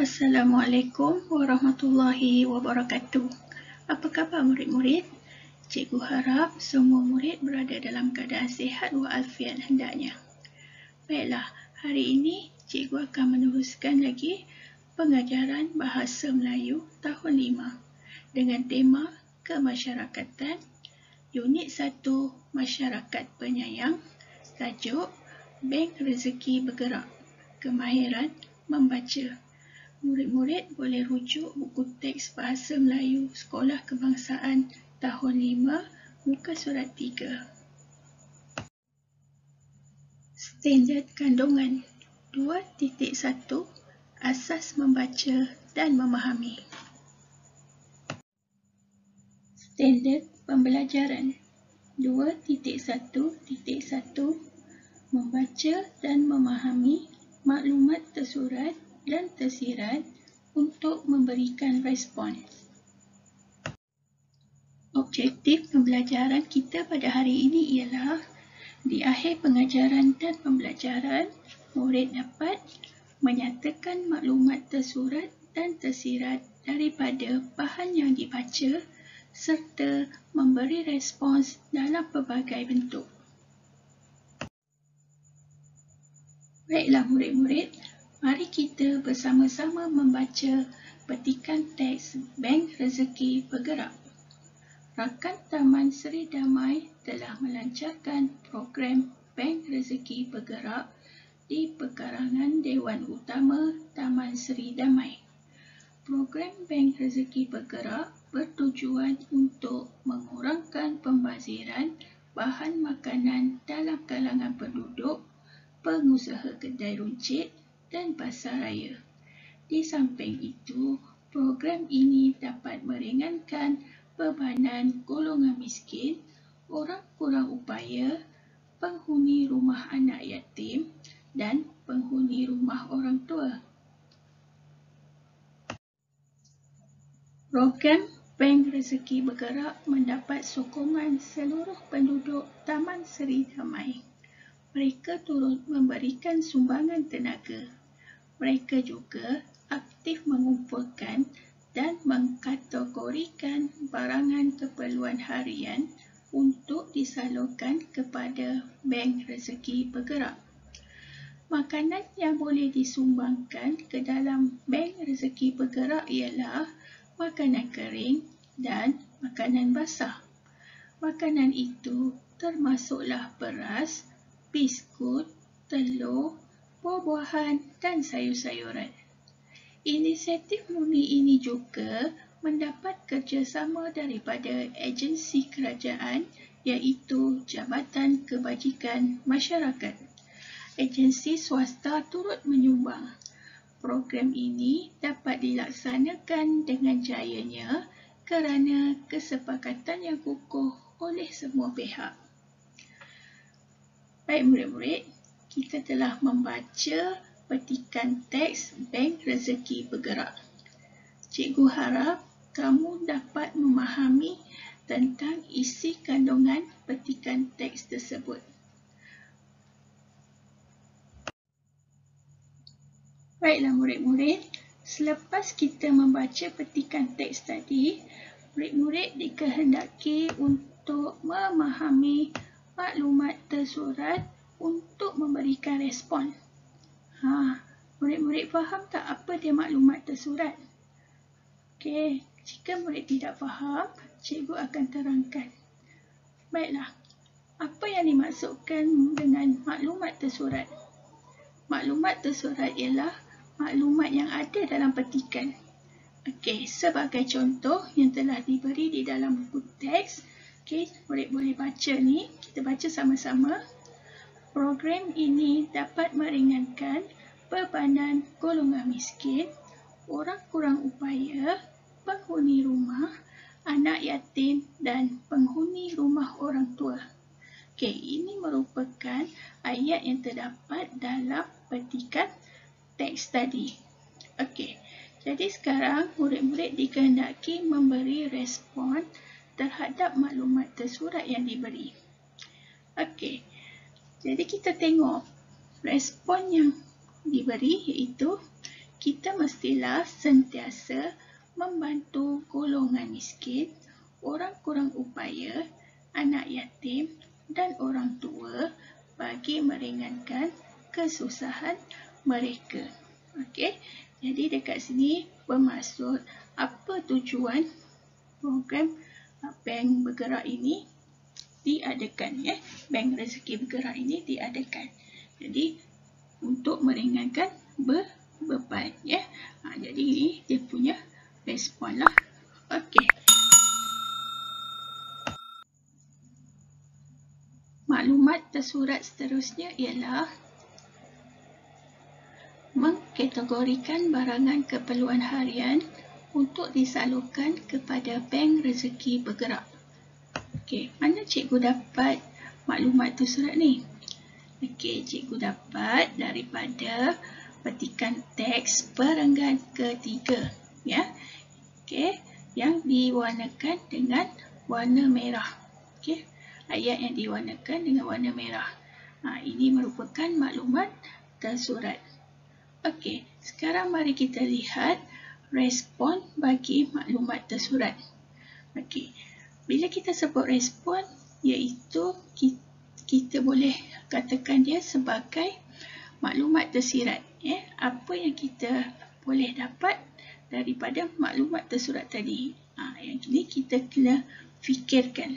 Assalamualaikum warahmatullahi wabarakatuh. Apa khabar murid-murid? Cikgu harap semua murid berada dalam keadaan sihat walafiat hendaknya. Baiklah, hari ini cikgu akan meneruskan lagi pengajaran Bahasa Melayu tahun 5 dengan tema Kemasyarakatan, Unit 1 Masyarakat Penyayang, tajuk Bank Rezeki Bergerak, Kemahiran Membaca. Murid-murid boleh rujuk buku teks Bahasa Melayu Sekolah Kebangsaan tahun 5, muka surat 3. Standard kandungan 2.1 Asas membaca dan memahami. Standard pembelajaran 2.1.1 Membaca dan memahami maklumat tersurat dan tersirat untuk memberikan respons. Objektif pembelajaran kita pada hari ini ialah di akhir pengajaran dan pembelajaran, murid dapat menyatakan maklumat tersurat dan tersirat daripada bahan yang dibaca serta memberi respons dalam pelbagai bentuk. Baiklah murid-murid, mari kita bersama-sama membaca petikan teks Bank Rezeki Bergerak. Rakan Taman Seri Damai telah melancarkan program Bank Rezeki Bergerak di pekarangan Dewan Utama Taman Seri Damai. Program Bank Rezeki Bergerak bertujuan untuk mengurangkan pembaziran bahan makanan dalam kalangan penduduk, pengusaha kedai runcit dan pasar raya. Di samping itu, program ini dapat meringankan bebanan golongan miskin, orang kurang upaya, penghuni rumah anak yatim dan penghuni rumah orang tua. Program Bank Rezeki Bergerak mendapat sokongan seluruh penduduk Taman Seri Damai. Mereka turut memberikan sumbangan tenaga. Mereka juga aktif mengumpulkan dan mengkategorikan barangan keperluan harian untuk disalurkan kepada Bank Rezeki Bergerak. Makanan yang boleh disumbangkan ke dalam Bank Rezeki Bergerak ialah makanan kering dan makanan basah. Makanan itu termasuklah beras, biskut, telur, buah-buahan dan sayur-sayuran. Inisiatif murni ini juga mendapat kerjasama daripada agensi kerajaan iaitu Jabatan Kebajikan Masyarakat. Agensi swasta turut menyumbang. Program ini dapat dilaksanakan dengan jayanya kerana kesepakatan yang kukuh oleh semua pihak. Baik murid-murid, kita telah membaca petikan teks Bank Rezeki Bergerak. Cikgu harap kamu dapat memahami tentang isi kandungan petikan teks tersebut. Baiklah murid-murid, selepas kita membaca petikan teks tadi, murid-murid dikehendaki untuk memahami maklumat tersurat untuk memberikan respon. Murid-murid faham tak apa dia maklumat tersurat? Okey, jika murid tidak faham, cikgu akan terangkan. Baiklah, apa yang dimaksudkan dengan maklumat tersurat? Maklumat tersurat ialah maklumat yang ada dalam petikan. Okey, sebagai contoh yang telah diberi di dalam buku teks, okey, murid boleh baca ni, kita baca sama-sama. Program ini dapat meringankan bebanan golongan miskin, orang kurang upaya, penghuni rumah, anak yatim dan penghuni rumah orang tua. Okey, ini merupakan ayat yang terdapat dalam petikan teks tadi. Okey, jadi sekarang murid-murid dikehendaki memberi respon terhadap maklumat tersurat yang diberi. Okey, jadi kita tengok respon yang diberi iaitu kita mestilah sentiasa membantu golongan miskin, orang kurang upaya, anak yatim dan orang tua bagi meringankan kesusahan mereka. Okey, jadi dekat sini bermaksud apa tujuan program Bank Bergerak ini diadakan, ya. Bank Rezeki Bergerak ini diadakan. Jadi untuk meringankan beban, ya. Jadi ini dia punya respon lah. Okey. Maklumat tersurat seterusnya ialah mengkategorikan barangan keperluan harian untuk disalurkan kepada Bank Rezeki Bergerak. Okey, mana cikgu dapat maklumat tersurat ni? Okey, cikgu dapat daripada petikan teks perenggan ketiga, ya. Okey, yang diwarnakan dengan warna merah. Okey, ayat yang diwarnakan dengan warna merah. Ini merupakan maklumat tersurat. Okey, sekarang mari kita lihat respon bagi maklumat tersurat. Okey, bila kita sebut respon, iaitu kita boleh katakan dia sebagai maklumat tersirat, ya. Apa yang kita boleh dapat daripada maklumat tersurat tadi. Yang ini kita kena fikirkan.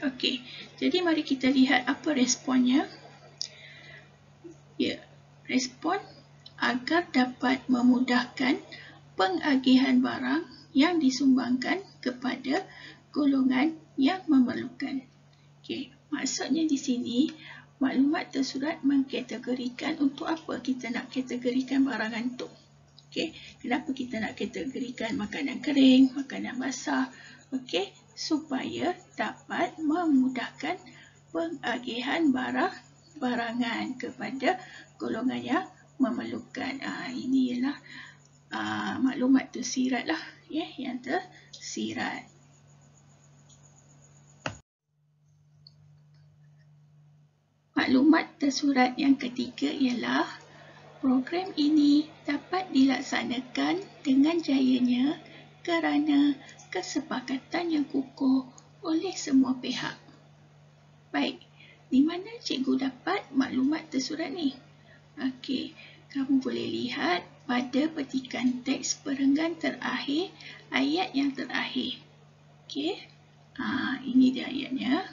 Okey, jadi mari kita lihat apa responnya. Ya, respon agar dapat memudahkan pengagihan barang yang disumbangkan kepada golongan yang memerlukan. Okey, maksudnya di sini maklumat tersurat mengkategorikan untuk apa kita nak kategorikan barangan tu. Okey, kenapa kita nak kategorikan makanan kering, makanan basah? Okey, supaya dapat memudahkan pengagihan barangan kepada golongan yang memerlukan. Ini ialah maklumat tersirat lah, ya, yang tersirat. Maklumat tersurat yang ketiga ialah program ini dapat dilaksanakan dengan jayanya kerana kesepakatan yang kukuh oleh semua pihak. Baik, di mana cikgu dapat maklumat tersurat ni? Okey, kamu boleh lihat pada petikan teks perenggan terakhir, ayat yang terakhir. Okey, ini dia ayatnya.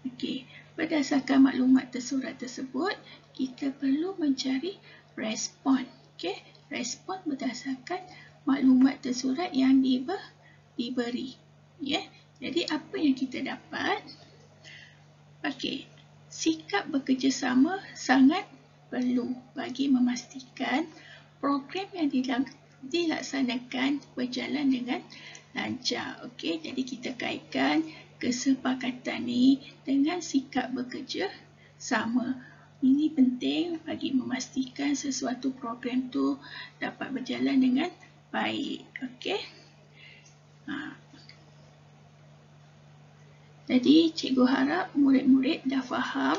Okey, berdasarkan maklumat tersurat tersebut, kita perlu mencari respon. Okey, respon berdasarkan maklumat tersurat yang diberi. Ya, jadi apa yang kita dapat? Okey, sikap bekerjasama sangat perlu bagi memastikan program yang dilaksanakan berjalan dengan lancar. Okey, jadi kita kaitkan kesepakatan ni dengan sikap bekerjasama. Ini penting bagi memastikan sesuatu program tu dapat berjalan dengan baik. Okey. Jadi cikgu harap murid-murid dah faham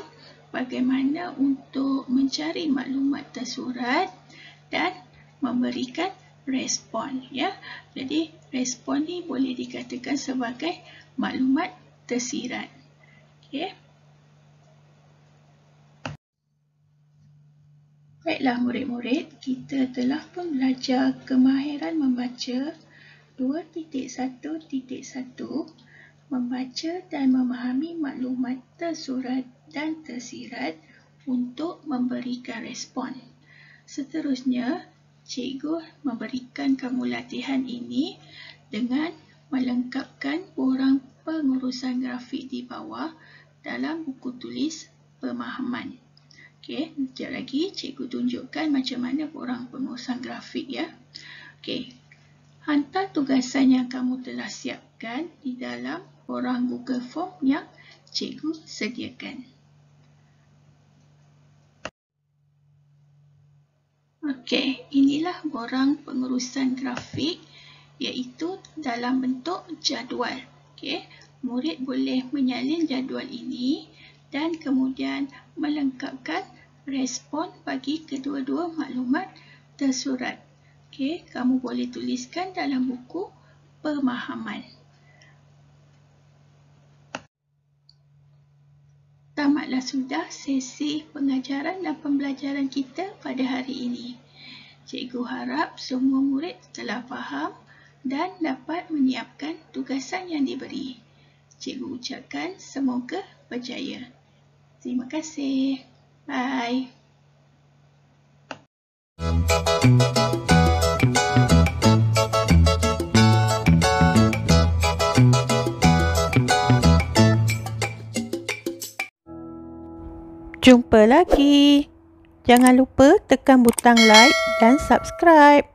bagaimana untuk mencari maklumat tersurat dan memberikan respon, ya. Jadi respon ni boleh dikatakan sebagai maklumat tersirat. Okey. Baiklah murid-murid, kita telah pun belajar kemahiran membaca 2.1.1, membaca dan memahami maklumat tersurat dan tersirat untuk memberikan respon. Seterusnya, cikgu memberikan kamu latihan ini dengan melengkapkan borang pengurusan grafik di bawah dalam buku tulis pemahaman. Okey, sekejap lagi cikgu tunjukkan macam mana borang pengurusan grafik, ya. Okey, hantar tugasan yang kamu telah siapkan di dalam borang Google Form yang cikgu sediakan. Okey, inilah borang pengurusan grafik iaitu dalam bentuk jadual. Okey, murid boleh menyalin jadual ini dan kemudian melengkapkan respon bagi kedua-dua maklumat tersurat. Okey, kamu boleh tuliskan dalam buku pemahaman. Tamatlah sudah sesi pengajaran dan pembelajaran kita pada hari ini. Cikgu harap semua murid telah faham dan dapat menyiapkan tugasan yang diberi. Cikgu ucapkan semoga berjaya. Terima kasih. Bye. Jumpa lagi. Jangan lupa tekan butang like dan subscribe.